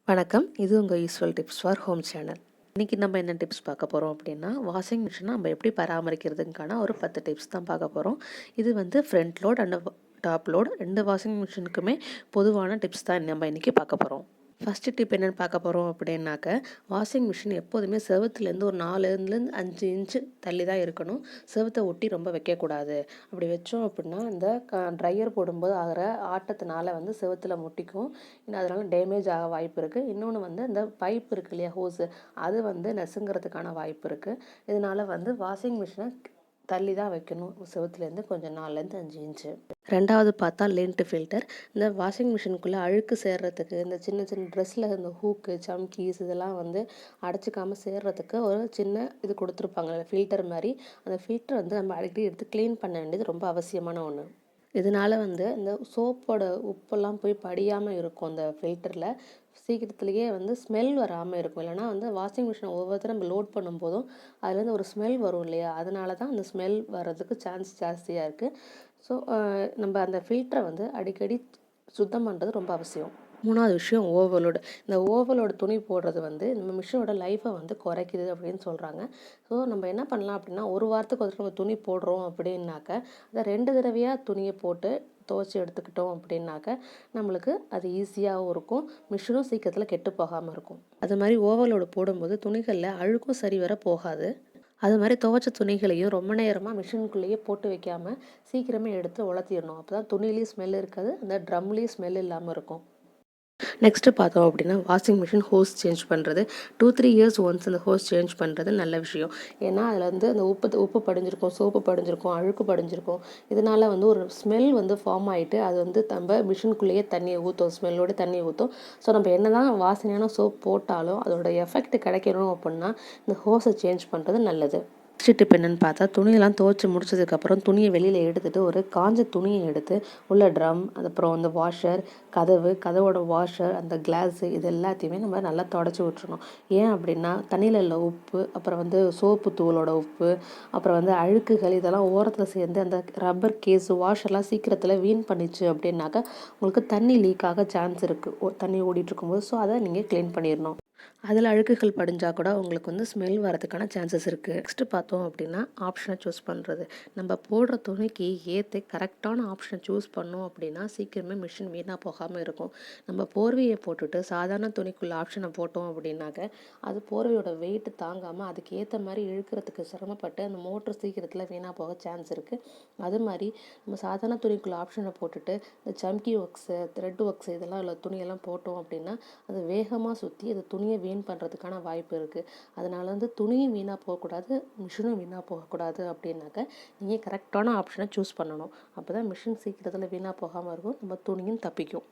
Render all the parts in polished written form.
வணக்கம். இது உங்கள் usual tips for home channel. இன்றைக்கி நம்ம என்ன டிப்ஸ் பார்க்க போகிறோம் அப்படின்னா, வாஷிங் மிஷினை நம்ம எப்படி பராமரிக்கிறதுக்கான ஒரு 10 டிப்ஸ் தான் பார்க்க போகிறோம். இது வந்து front load and top load 2 washing மிஷினுக்குமே பொதுவான டிப்ஸ் தான் நம்ம இன்றைக்கி பார்க்க போகிறோம். ஃபஸ்ட்டு டிப் என்னென்னு பார்க்க போகிறோம் அப்படின்னாக்க, வாஷிங் மிஷின் எப்போதுமே செவுத்துலேருந்து ஒரு 4லேருந்து 5 இன்ச்சு தள்ளி தான் இருக்கணும். செவுத்தை ஒட்டி ரொம்ப வைக்கக்கூடாது. அப்படி வச்சோம் அப்படின்னா இந்த ட்ரையர் போடும்போது ஆகிற ஆட்டத்தினால வந்து செவுத்தில் முட்டிக்கும். இன்னும் அதனால் டேமேஜ் ஆக வாய்ப்பு இருக்குது. இன்னொன்று வந்து இந்த பைப் இருக்கு இல்லையா, ஹோஸு, அது வந்து நசுங்கிறதுக்கான வாய்ப்பு இருக்குது. இதனால் வந்து வாஷிங் மிஷினை தள்ளி தான் வைக்கணும், செவுத்துலேருந்து கொஞ்சம் 4லேருந்து 5 இன்ச்சு. ரெண்டாவது பார்த்தா லென்ட் ஃபில்டர். இந்த வாஷிங் மிஷினுக்குள்ளே அழுக்கு சேர்றதுக்கு இந்த சின்ன சின்ன ட்ரெஸ்ஸில் இந்த ஹூக்கு, சம்கீஸ் இதெல்லாம் வந்து அடைச்சிக்காமல் சேர்றதுக்கு ஒரு சின்ன இது கொடுத்துருப்பாங்க, ஃபில்டர் மாதிரி. அந்த ஃபில்டர் வந்து நம்ம அடிக்கடி எடுத்து க்ளீன் பண்ண வேண்டியது ரொம்ப அவசியமான ஒன்று. இதனால் வந்து இந்த சோப்போட உப்பெல்லாம் போய் படியாமல் இருக்கும். அந்த ஃபில்டரில் சீக்கிரத்துலேயே வந்து ஸ்மெல் வராமல் இருக்கும். இல்லைனா வந்து வாஷிங் மிஷினை ஒவ்வொருத்தரும் நம்ம லோட் பண்ணும்போதும் அதுலேருந்து ஒரு ஸ்மெல் வரும் இல்லையா, அதனால தான் அந்த ஸ்மெல் வர்றதுக்கு சான்ஸ் ஜாஸ்தியாக இருக்குது. ஸோ நம்ம அந்த ஃபில்டரை வந்து அடிக்கடி சுத்தம் பண்ணுறது ரொம்ப அவசியம். மூணாவது விஷயம் ஓவர்லோடு. இந்த ஓவர்லோடு துணி போடுறது வந்து நம்ம மிஷினோட லைஃப்பை வந்து குறைக்குது அப்படின்னு சொல்கிறாங்க. ஸோ நம்ம என்ன பண்ணலாம் அப்படின்னா, ஒரு வாரத்துக்கு ஒரு நம்ம துணி போடுறோம் அப்படின்னாக்க அதை 2 தடவையாக துணியை போட்டு துவைச்சி எடுத்துக்கிட்டோம் அப்படின்னாக்க நம்மளுக்கு அது ஈஸியாகவும் இருக்கும், மிஷினும் சீக்கிரத்தில் கெட்டு போகாமல் இருக்கும். அது மாதிரி ஓவர்லோடு போடும்போது துணிகளில் அழுக்கும் சரி வர போகாது. அது மாதிரி துவைச்ச துணிகளையும் ரொம்ப நேரமாக மிஷினுக்குள்ளேயே போட்டு வைக்காமல் சீக்கிரமே எடுத்து உலர்த்திடணும். அப்போ தான் துணிலேயும் ஸ்மெல் இருக்காது, அந்த ட்ரம்லேயும் ஸ்மெல் இல்லாமல் இருக்கும். நெக்ஸ்ட்டு பார்த்தோம் அப்படின்னா, வாஷிங் மிஷின் ஹோஸ் சேஞ்ச் பண்ணுறது. 2-3 இயர்ஸ் ஒன்ஸ் அந்த ஹோஸ் சேஞ்ச் பண்ணுறது நல்ல விஷயம். ஏன்னா அதில் வந்து அந்த உப்பு படிஞ்சிருக்கும், சோப்பு படிஞ்சிருக்கும், அழுக்கு படிஞ்சிருக்கும். இதனால் வந்து ஒரு ஸ்மெல் வந்து ஃபார்ம் ஆகிட்டு அது வந்து நம்ம மிஷினுக்குள்ளேயே தண்ணியை ஊற்றும், ஸ்மெல்லோடு தண்ணியை ஊற்றும். ஸோ நம்ம என்ன தான் வாசனையான சோப் போட்டாலும் அதோட எஃபெக்ட் கிடைக்கணும் அப்படின்னா இந்த ஹோஸை சேஞ்ச் பண்ணுறது நல்லது. நெக்ஸ்ட் டிப் என்னென்னு பார்த்தா, துணியெல்லாம் துவைச்சி முடிச்சதுக்கப்புறம் துணியை வெளியில் எடுத்துகிட்டு ஒரு காஞ்ச துணியை எடுத்து உள்ள ட்ரம், அப்புறம் அந்த வாஷர், கதவோட வாஷர், அந்த கிளாஸு, இது எல்லாத்தையுமே நம்ம நல்லா தொடச்சி விட்டுறணும். ஏன் அப்படின்னா தண்ணியில் உள்ள உப்பு, அப்புறம் வந்து சோப்பு தூளோட உப்பு, அப்புறம் வந்து அழுக்குகள் இதெல்லாம் ஓரத்தில் சேர்ந்து அந்த ரப்பர் கேஸு வாஷர்லாம் சீக்கிரத்தில் வீண் பண்ணிச்சு அப்படின்னாக்கா உங்களுக்கு தண்ணி லீக் ஆக சான்ஸ் இருக்குது, தண்ணி ஓடிட்டு இருக்கும்போது. ஸோ அதை நீங்கள் க்ளீன் பண்ணிடணும். அதில் அழுக்குகள் படிஞ்சால் கூட உங்களுக்கு வந்து ஸ்மெல் வரதுக்கான சான்சஸ் இருக்குது. நெக்ஸ்ட்டு பார்த்தோம் அப்படின்னா, ஆப்ஷனை சூஸ் பண்ணுறது. நம்ம போடுற துணிக்கு ஏற்ற கரெக்டான ஆப்ஷனை சூஸ் பண்ணோம் அப்படின்னா சீக்கிரமே மிஷின் வீணாக போகாமல் இருக்கும். நம்ம போர்வையை போட்டுட்டு சாதாரண துணிக்குள்ள ஆப்ஷனை போட்டோம் அப்படின்னாக்க அது போர்வையோட வெயிட் தாங்காமல் அதுக்கு ஏற்ற மாதிரி இழுக்கிறதுக்கு சிரமப்பட்டு அந்த மோட்ரு சீக்கிரத்தில் வீணாக போக சான்ஸ் இருக்குது. அது மாதிரி நம்ம சாதாரண துணிக்குள்ள ஆப்ஷனை போட்டுட்டு இந்த சம்கி ஒர்க்ஸு, த்ரெட் ஒர்க்ஸு இதெல்லாம் உள்ள துணியெல்லாம் போட்டோம் அப்படின்னா அது வேகமாக சுற்றி அது துணியை வீண் பண்ணுறதுக்கான வாய்ப்பு இருக்குது. அதனால் வந்து துணியும் வீணாக போகக்கூடாது, மிஷினும் வீணாக போகக்கூடாது அப்படின்னாக்க நீங்கள் கரெக்டான ஆப்ஷனை சூஸ் பண்ணணும். அப்போ தான் மிஷின் சீக்கிரத்தில் வீணாக போகாமல் இருக்கும், நம்ம துணியும் தப்பிக்கும்.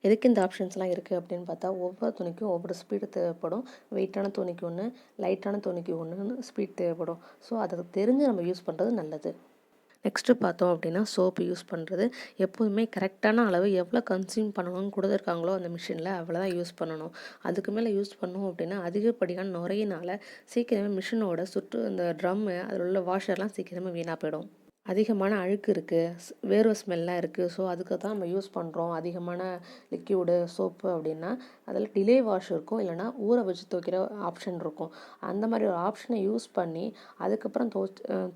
எதுக்கு இந்த ஆப்ஷன்ஸ்லாம் இருக்குது அப்படின்னு பார்த்தா, ஒவ்வொரு துணிக்கும் ஒவ்வொரு ஸ்பீடு தேவைப்படும். வெயிட்டான துணிக்கு ஒன்று, லைட்டான துணிக்கு ஒன்றுன்னு ஸ்பீட் தேவைப்படும். ஸோ அதை தெரிஞ்சு நம்ம யூஸ் பண்ணுறது நல்லது. நெக்ஸ்ட்டு பார்த்தோம் அப்படின்னா, சோப்பு யூஸ் பண்ணுறது. எப்போதுமே கரெக்டான அளவு எவ்வளோ கன்சியூம் பண்ணணும்னு கொடுத்துருக்காங்களோ அந்த மிஷினில் அவ்வளோதான் யூஸ் பண்ணணும். அதுக்கு மேலே யூஸ் பண்ணோம் அப்படின்னா அதிகப்படியான நுரையினால் சீக்கிரமே மிஷினோட இந்த ட்ரம்மு அதில் உள்ள வாஷர்லாம் சீக்கிரமே வீணாக போயிடும். அதிகமான அழுக்கு இருக்குது, வேர்வை ஸ்மெல்லாம் இருக்குது. ஸோ அதுக்கு தான் நம்ம யூஸ் பண்ணுறோம் அதிகமான லிக்யூடு சோப்பு அப்படின்னா அதில் டிலே வாஷ் இருக்கும், இல்லைனா ஊற வச்சு துவைக்கிற ஆப்ஷன் இருக்கும். அந்த மாதிரி ஒரு ஆப்ஷனை யூஸ் பண்ணி அதுக்கப்புறம்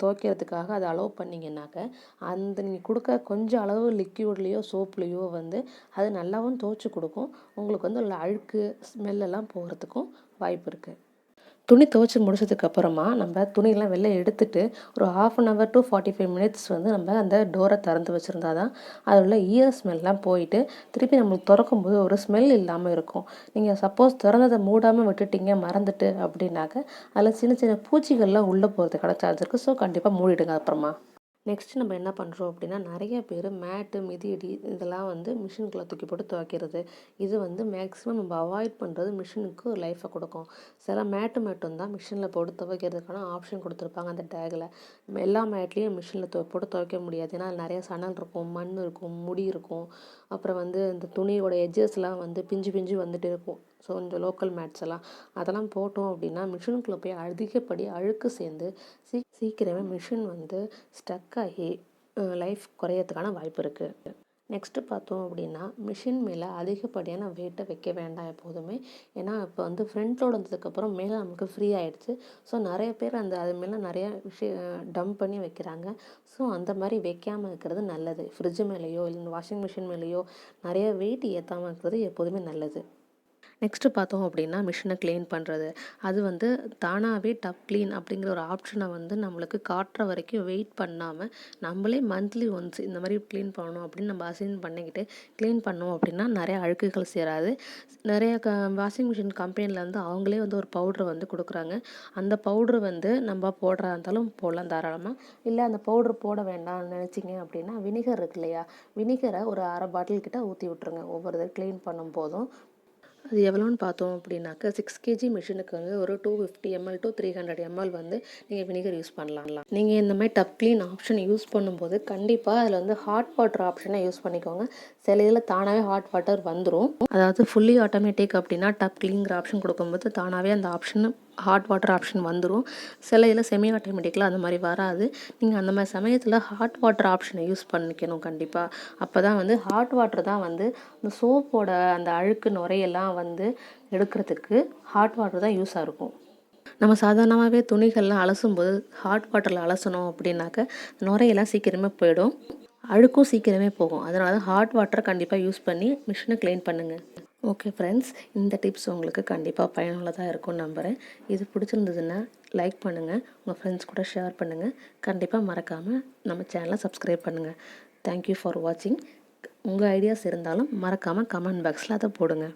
துவைக்கிறதுக்காக அதை அலோவ் பண்ணிங்கன்னாக்க அந்த நீங்கள் கொடுக்க கொஞ்சம் அளவு லிக்யூட்லேயோ சோப்லேயோ வந்து அது நல்லாவும் துவைச்சி கொடுக்கும். உங்களுக்கு வந்து உள்ள அழுக்கு ஸ்மெல்லெல்லாம் போகிறதுக்கும் வாய்ப்பு இருக்குது. துணி துவைச்சி முடிச்சதுக்கப்புறமா நம்ம துணியெல்லாம் வெளில எடுத்துகிட்டு ஒரு 1/2 to 45 minutes வந்து நம்ம அந்த டோரை திறந்து வச்சுருந்தா தான் அதில் உள்ள ஈர ஸ்மெல்லாம் போயிட்டு திருப்பி நம்மளுக்கு திறக்கும்போது ஒரு ஸ்மெல் இல்லாமல் இருக்கும். நீங்கள் சப்போஸ் திறந்ததை மூடாமல் விட்டுட்டீங்க மறந்துட்டு அப்படின்னாக்க அதில் சின்ன சின்ன பூச்சிகள்லாம் உள்ளே போகிறதுக்கான சான்ஸ் இருக்குது. ஸோ கண்டிப்பாக மூடிடுங்க அப்புறமா. நெக்ஸ்ட் நம்ம என்ன பண்ணுறோம் அப்படின்னா, நிறைய பேர் மேட்டு, மிதியடி இதெல்லாம் வந்து மிஷினுக்குள்ளே தூக்கி போட்டு துவைக்கிறது. இது வந்து மேக்ஸிமம் நம்ம அவாய்ட் பண்ணுறது மிஷினுக்கு ஒரு லைஃப்பை கொடுக்கும். சில மேட்டு மட்டும்தான் மிஷினில் போட்டு துவைக்கிறதுக்கான ஆப்ஷன் கொடுத்துருப்பாங்க அந்த டேகில். நம்ம எல்லா மேட்லேயும் மிஷினில் போட்டு துவைக்க முடியாது. ஏன்னா அதில் நிறைய சணல் இருக்கும், மண் இருக்கும், முடி இருக்கும். அப்புறம் வந்து இந்த துணியோட எட்ஜஸ்லாம் வந்து பிஞ்சு பிஞ்சு வந்துட்டு இருக்கும். ஸோ இந்த லோக்கல் மேட்ஸ் எல்லாம் அதெல்லாம் போட்டோம் அப்படின்னா மிஷினுக்குள்ளே போய் அதிகப்படி அழுக்கு சேர்ந்து சீக்கிரமே மிஷின் வந்து ஸ்டக் ஆகி லைஃப் குறையறதுக்கான வாய்ப்பு இருக்குது. நெக்ஸ்ட்டு பார்த்தோம் அப்படின்னா மிஷின் மேலே அதிகப்படியான வெயிட்டை வைக்க வேண்டாம் எப்போதுமே. ஏன்னா இப்போ வந்து ஃப்ரண்ட் லோட் வந்ததுக்கப்புறம் மேலே நமக்கு ஃப்ரீ ஆகிடுச்சு. ஸோ நிறைய பேர் அது மேலே நிறையா டம்ப் பண்ணி வைக்கிறாங்க. ஸோ அந்த மாதிரி வைக்காமல் இருக்கிறது நல்லது. ஃப்ரிட்ஜு மேலேயோ இல்லை வாஷிங் மிஷின் மேலேயோ நிறைய வெயிட் ஏற்றாமல் இருக்கிறது எப்போதுமே நல்லது. நெக்ஸ்ட்டு பார்த்தோம் அப்படின்னா மிஷினை க்ளீன் பண்ணுறது. அது வந்து தானாகவே டப் க்ளீன் அப்படிங்கிற ஒரு ஆப்ஷனை வந்து நம்மளுக்கு காட்டுற வரைக்கும் வெயிட் பண்ணாமல் நம்மளே மந்த்லி ஒன்ஸ் இந்த மாதிரி க்ளீன் பண்ணணும் அப்படின்னு நம்ம அசைன் பண்ணிக்கிட்டு க்ளீன் பண்ணோம் அப்படின்னா நிறைய அழுக்குகள் சேராது. நிறைய வாஷிங் மிஷின் கம்பெனியில் வந்து அவங்களே வந்து ஒரு பவுட்ரு வந்து கொடுக்குறாங்க. அந்த பவுட்ரு வந்து நம்ம போடுறதா இருந்தாலும் போடலாம் தாராளமாக. இல்லை அந்த பவுட்ரு போட வேண்டாம்னு நினச்சிங்க அப்படின்னா வினிகர் இருக்கு இல்லையா, வினிகரை ஒரு அரை பாட்டில் கிட்ட ஊற்றி விட்ருங்க ஒவ்வொரு தடவை க்ளீன் பண்ணும் போதும். அது எவ்வளோன்னு பார்த்தோம் அப்படின்னாக்கா 6 kg மிஷினுக்கு வந்து ஒரு 250 ml to 300 ml வந்து நீங்கள் வினிகர் யூஸ் பண்ணலாம். நீங்கள் இந்த மாதிரி டப் க்ளீன் ஆப்ஷன் யூஸ் பண்ணும்போது கண்டிப்பாக அதில் வந்து ஹாட் வாட்டர் ஆப்ஷனை யூஸ் பண்ணிக்கோங்க. சில இதில் தானாகவே ஹாட் வாட்டர் வந்துடும். அதாவது ஃபுல்லி ஆட்டோமேட்டிக் அப்படின்னா டப் க்ளீன்கிற ஆப்ஷன் கொடுக்கும்போது தானாகவே அந்த ஆப்ஷன் ஹாட் வாட்டர் ஆப்ஷன் வந்துடும். சில இதில் செமி ஆட்டோமேட்டிக்கில் அந்த மாதிரி வராது. நீங்கள் அந்த மாதிரி சமயத்தில் ஹாட் வாட்டர் ஆப்ஷனை யூஸ் பண்ணிக்கணும் கண்டிப்பாக. அப்போ தான் வந்து ஹாட் வாட்டர் தான் வந்து இந்த சோப்போட அந்த அழுக்கு நுரையெல்லாம் வந்து எடுக்கிறதுக்கு ஹாட் வாட்டர் தான் யூஸாக இருக்கும். நம்ம சாதாரணமாகவே துணிகள்லாம் அலசும்போது ஹாட் வாட்டரில் அலசணும் அப்படின்னாக்க நுரையெல்லாம் சீக்கிரமே போயிடும், அழுக்கும் சீக்கிரமே போகும். அதனால தான் ஹாட் வாட்டரை கண்டிப்பாக யூஸ் பண்ணி மிஷினை க்ளீன் பண்ணுங்கள். ஓகே ஃப்ரெண்ட்ஸ், இந்த டிப்ஸ் உங்களுக்கு கண்டிப்பாக பயனுள்ளதாக இருக்கும்னு நம்புகிறேன். இது பிடிச்சிருந்ததுன்னா லைக் பண்ணுங்கள், உங்கள் ஃப்ரெண்ட்ஸ் கூட ஷேர் பண்ணுங்கள். கண்டிப்பாக மறக்காமல் நம்ம சேனலை சப்ஸ்கிரைப் பண்ணுங்கள். தேங்க்யூ ஃபார் வாட்சிங். உங்கள் ஐடியாஸ் இருந்தாலும் மறக்காமல் கமெண்ட் பாக்ஸில் அதை போடுங்க.